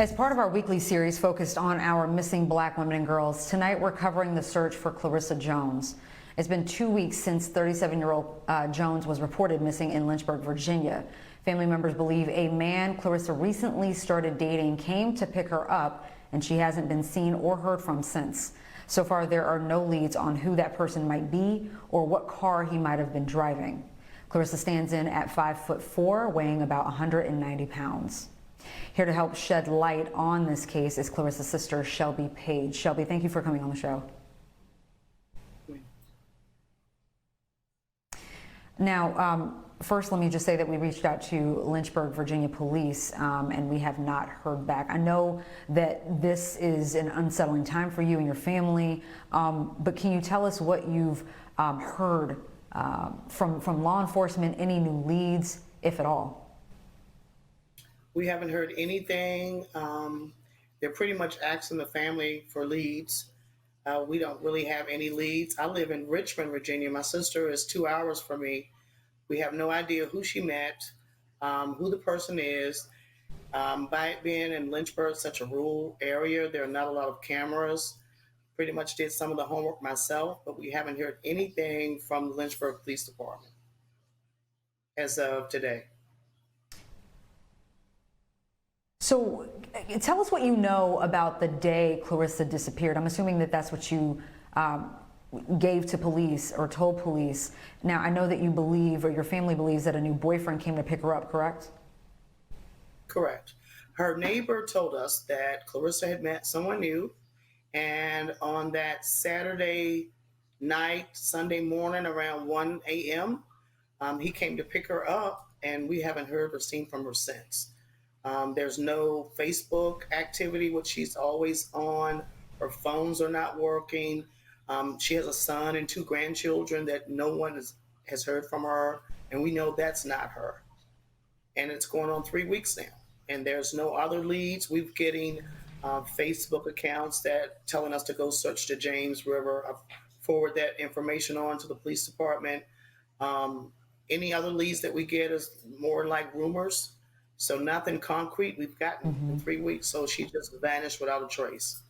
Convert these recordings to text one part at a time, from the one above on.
As part of our weekly series focused on our missing Black women and girls, tonight we're covering the search for Clarissa Jones. It's been 2 weeks since 37-year-old Jones was reported missing in Lynchburg, Virginia. Family members believe a man Clarissa recently started dating came to pick her up, and she hasn't been seen or heard from since. So far, there are no leads on who that person might be or what car he might have been driving. Clarissa stands in at 5'4", weighing about 190 pounds. Here to help shed light on this case is Clarissa's sister, Shelby Page. Shelby, thank you for coming on the show. Now, first, let me just say that we reached out to Lynchburg, Virginia police, and we have not heard back. I know that this is an unsettling time for you and your family, but can you tell us what you've heard from law enforcement, any new leads, if at all? We haven't heard anything. They're pretty much asking the family for leads. We don't really have any leads. I live in Richmond, Virginia. My sister is 2 hours from me. We have no idea who she met, who the person is. By it being in Lynchburg, such a rural area, there are not a lot of cameras. Pretty much did some of the homework myself, but we haven't heard anything from the Lynchburg Police Department as of today. So tell us what you know about the day Clarissa disappeared. I'm assuming that that's what you gave to police or told police. Now, I know that you believe, or your family believes, that a new boyfriend came to pick her up, correct? Correct. Her neighbor told us that Clarissa had met someone new, and on that Saturday night, Sunday morning around 1 a.m., he came to pick her up, and we haven't heard or seen from her since. There's no Facebook activity, which she's always on. Her phones are not working. She has a son and 2 grandchildren that no one has heard from her, and we know that's not her. And it's going on 3 weeks now, and there's no other leads. We're getting Facebook accounts that telling us to go search the James River. I forward that information on to the police department. Any other leads that we get is more like rumors. So nothing concrete we've gotten in 3 weeks. So she just vanished without a trace.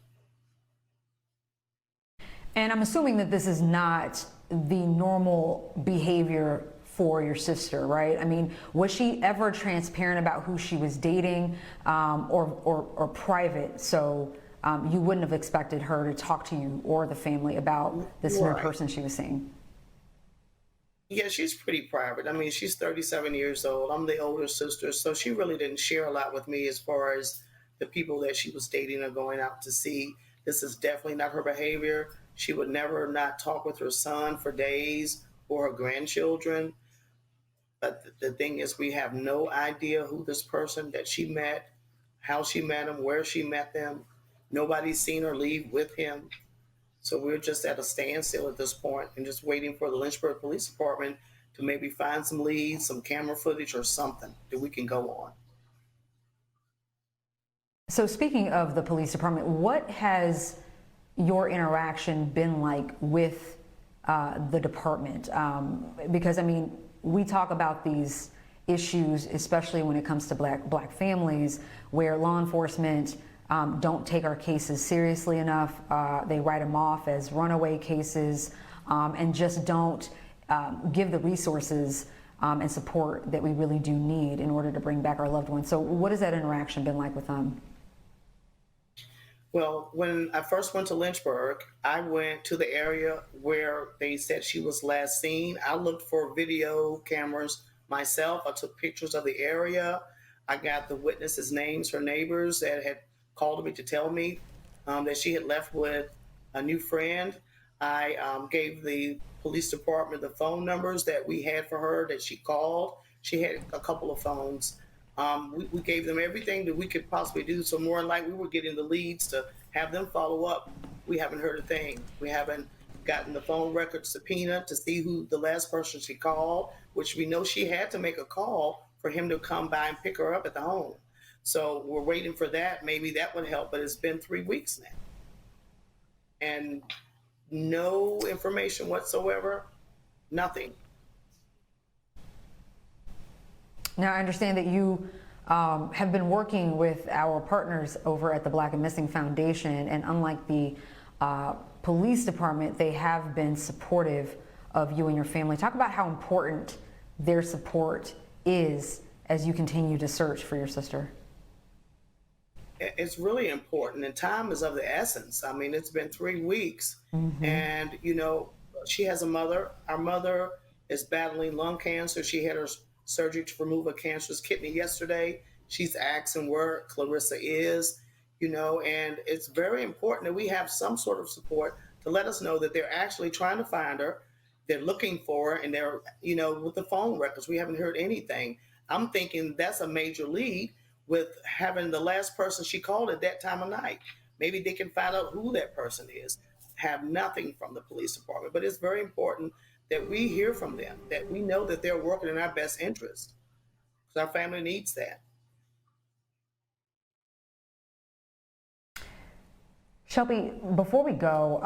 And I'm assuming that this is not the normal behavior for your sister, right? I mean, was she ever transparent about who she was dating, or private? So you wouldn't have expected her to talk to you or the family about this new person she was seeing. Yeah, she's pretty private. I mean, she's 37 years old. I'm the older sister, so she really didn't share a lot with me as far as the people that she was dating or going out to see. This is definitely not her behavior. She would never not talk with her son for days or her grandchildren. But the thing is, we have no idea who this person that she met, how she met him, where she met them. Nobody's seen her leave with him. So we're just at a standstill at this point and just waiting for the Lynchburg Police Department to maybe find some leads, some camera footage or something that we can go on. So speaking of the police department, what has your interaction been like with the department? Because, I mean, we talk about these issues, especially when it comes to black families, where law enforcement don't take our cases seriously enough. They write them off as runaway cases, and just don't give the resources and support that we really do need in order to bring back our loved ones. So what has that interaction been like with them? Well, when I first went to Lynchburg, I went to the area where they said she was last seen. I looked for video cameras myself. I took pictures of the area. I got the witnesses' names, her neighbors that had called me to tell me that she had left with a new friend. I gave the police department the phone numbers that we had for her that she called. She had a couple of phones. We gave them everything that we could possibly do. So more than likely, we were getting the leads to have them follow up. We haven't heard a thing. We haven't gotten the phone record subpoena to see who the last person she called, which we know she had to make a call for him to come by and pick her up at the home. So we're waiting for that. Maybe that would help, but it's been 3 weeks now. And no information whatsoever, nothing. Now, I understand that you have been working with our partners over at the Black and Missing Foundation, and unlike the police department, they have been supportive of you and your family. Talk about how important their support is as you continue to search for your sister. It's really important, and time is of the essence. I mean, it's been 3 weeks, and she has a mother. Our mother is battling lung cancer. She had her surgery to remove a cancerous kidney yesterday. She's asking where Clarissa is, and it's very important that we have some sort of support to let us know that they're actually trying to find her. They're looking for her, and they're, with the phone records, we haven't heard anything. I'm thinking that's a major lead with having the last person she called at that time of night. Maybe they can find out who that person is. Have nothing from the police department, but it's very important that we hear from them, that we know that they're working in our best interest, because our family needs that. Shelby, before we go,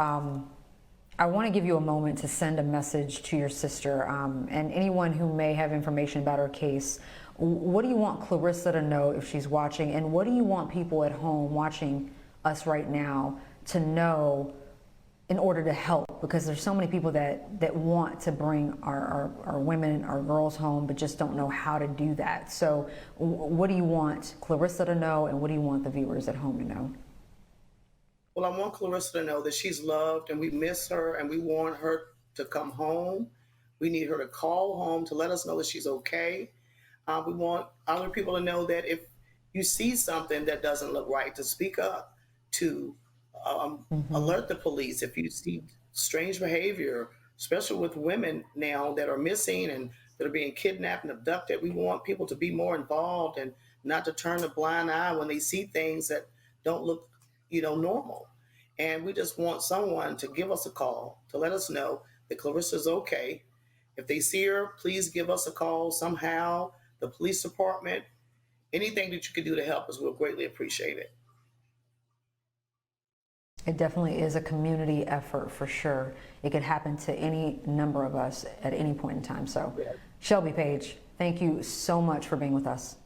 I want to give you a moment to send a message to your sister and anyone who may have information about her case. What do you want Clarissa to know if she's watching, and what do you want people at home watching us right now to know in order to help? Because there's so many people that want to bring our women, our girls home, but just don't know how to do that. So what do you want Clarissa to know, and what do you want the viewers at home to know? Well, I want Clarissa to know that she's loved, and we miss her, and we want her to come home. We need her to call home to let us know that she's okay. We want other people to know that if you see something that doesn't look right, to speak up, to alert the police. If you see strange behavior, especially with women now that are missing and that are being kidnapped and abducted, we want people to be more involved and not to turn a blind eye when they see things that don't look, normal. And we just want someone to give us a call to let us know that Clarissa's okay. If they see her, please give us a call somehow. The police department, anything that you can do to help us, we'll greatly appreciate it. It definitely is a community effort for sure. It could happen to any number of us at any point in time. So, Shelby Page, thank you so much for being with us.